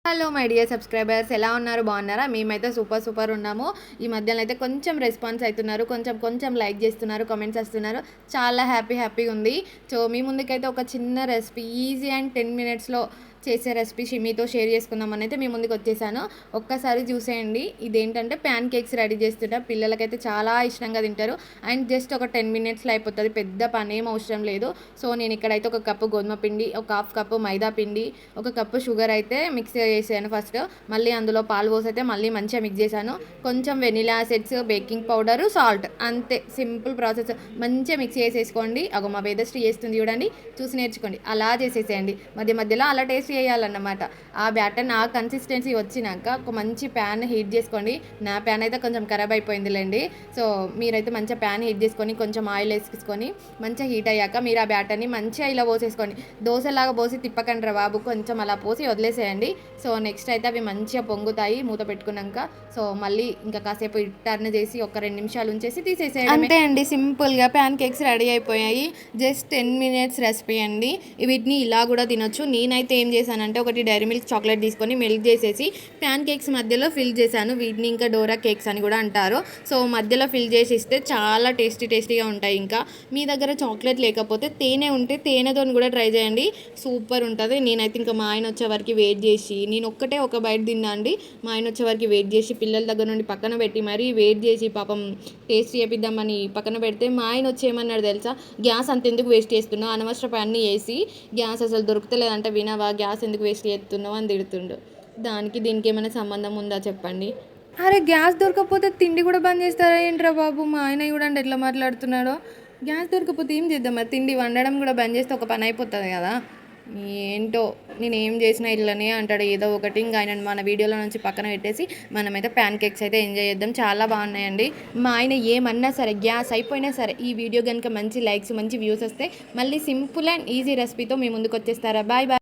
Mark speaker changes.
Speaker 1: Hello my dear subscribers, ఎలా ఉన్నారు? బాగున్నారా? మేమైతే సూపర్ ఉన్నాము. ఈ మధ్యలో అయితే కొంచెం రెస్పాన్స్ అవుతున్నారు, కొంచెం లైక్ చేస్తున్నారు, కామెంట్స్ వస్తున్నారు. చాలా హ్యాపీగా ఉంది. సో మీ ముందుకైతే ఒక చిన్న రెసిపీ, ఈజీ అండ్ 10 మినిట్స్లో చేసే రెసిపీ మీతో షేర్ చేసుకుందామని అయితే మీ ముందుకు వచ్చేసాను. ఒక్కసారి చూసేయండి. ఇదేంటంటే ప్యాన్ కేక్స్ రెడీ చేస్తుంటా. పిల్లలకైతే చాలా ఇష్టంగా తింటారు. అండ్ జస్ట్ ఒక 10 మినిట్స్లో అయిపోతుంది. పెద్ద పని ఏం అవసరం లేదు. సో నేను ఇక్కడైతే ఒక కప్పు గోధుమ పిండి, ఒక హాఫ్ కప్పు మైదా పిండి, ఒక కప్పు షుగర్ అయితే మిక్స్ చేసాను ఫస్ట్. మళ్ళీ అందులో పాలు పోసి అయితే మళ్ళీ మంచిగా మిక్స్ చేశాను. కొంచెం vanilla essence, baking powder, salt, అంతే. Simple process. మంచిగా మిక్స్ చేసేసుకోండి. అగో మా వేదశ్రీ చేస్తుంది చూడండి, చూసి నేర్చుకోండి. అలా చేసేసేయండి. మధ్యలో అలా టేస్ట్ చేయాలన్నమాట. ఆ బ్యాటర్ నా కన్సిస్టెన్సీ వచ్చినాక ఒక మంచి ప్యాన్ హీట్ చేసుకోండి. నా ప్యాన్ అయితే కొంచెం ఖరాబ్ అయిపోయిందిలేండి. సో మీరైతే మంచిగా ప్యాన్ హీట్ చేసుకొని కొంచెం ఆయిల్ వేసుకొని మంచిగా హీట్ అయ్యాక మీరు ఆ బ్యాటర్ని మంచిగా ఇలా పోసేసుకోండి. దోశలాగా పోసి తిప్పకండి రా బాబు, కొంచెం అలా పోసి వదిలేసేయండి. సో నెక్స్ట్ అయితే అవి మంచిగా పొంగుతాయి మూత పెట్టుకున్నాక. సో మళ్ళీ ఇంకా కాసేపు టర్న్ చేసి ఒక 2 నిమిషాలు ఉంచేసి తీసేసేయండి. అంతే అండి, సింపుల్గా ప్యాన్ కేక్స్ రెడీ అయిపోయాయి. జస్ట్ 10 మినిట్స్ రెసిపీ అండి. వీటిని ఇలా కూడా తినొచ్చు. నేనైతే ఏం చేశానంటే ఒకటి డైరీ మిల్క్ చాక్లెట్ తీసుకొని మెల్ట్ చేసేసి ప్యాన్ కేక్స్ మధ్యలో ఫిల్ చేశాను. వీటిని ఇంకా డోరా కేక్స్ అని కూడా అంటారు. సో మధ్యలో ఫిల్ చేసి ఇస్తే చాలా టేస్టీగా ఉంటాయి. ఇంకా మీ దగ్గర చాక్లెట్ లేకపోతే తేనె ఉంటే తేనెతో కూడా ట్రై చేయండి, సూపర్ ఉంటుంది. నేనైతే ఇంకా మా ఆయన వచ్చే వరకు వెయిట్ చేసి, నేను ఒక్కటే ఒక బయట తిన్నా అండి. మా ఆయన వచ్చే వరకు వెయిట్ చేసి పిల్లల దగ్గర నుండి పక్కన పెట్టి మరీ వెయిట్ చేసి పాపం టేస్ట్ చేపిద్దామని పక్కన పెడితే మా ఆయన వచ్చి ఏమన్నాడు తెలుసా, గ్యాస్ అంతెందుకు వేస్ట్ చేస్తున్నావు, అనవసరపు అన్నీ వేసి గ్యాస్ అసలు దొరుకుతలేదంటే వినవా, గ్యాస్ ఎందుకు వేస్ట్ చేస్తున్నావు అని తిడుతుండు. దానికి దీనికి ఏమైనా సంబంధం ఉందా చెప్పండి? అరే గ్యాస్ దొరకకపోతే తిండి కూడా బంద్ చేస్తారా ఏంట్రా బాబు? మా ఆయన చూడండి ఎట్లా మాట్లాడుతున్నాడో. గ్యాస్ దొరకకపోతే ఏం చేద్దాం మరి? తిండి వండడం కూడా బంద్ చేస్తే ఒక పని అయిపోతుంది కదా. ఏంటో నేను ఏం చేసినా ఇళ్ళనే అంటాడు ఏదో ఒకటి. ఇంకా ఆయన మన వీడియోలో నుంచి పక్కన పెట్టేసి మనమైతే ప్యాన్ కేక్స్ అయితే ఎంజాయ్ చేద్దాం. చాలా బాగున్నాయండి. మా ఆయన ఏమన్నా సరే, గ్యాస్ అయిపోయినా సరే, ఈ వీడియో కనుక మంచి లైక్స్, మంచి వ్యూస్ వస్తే మళ్ళీ సింపుల్ అండ్ ఈజీ రెసిపీతో మీ ముందుకు వచ్చేస్తారా. బాయ్.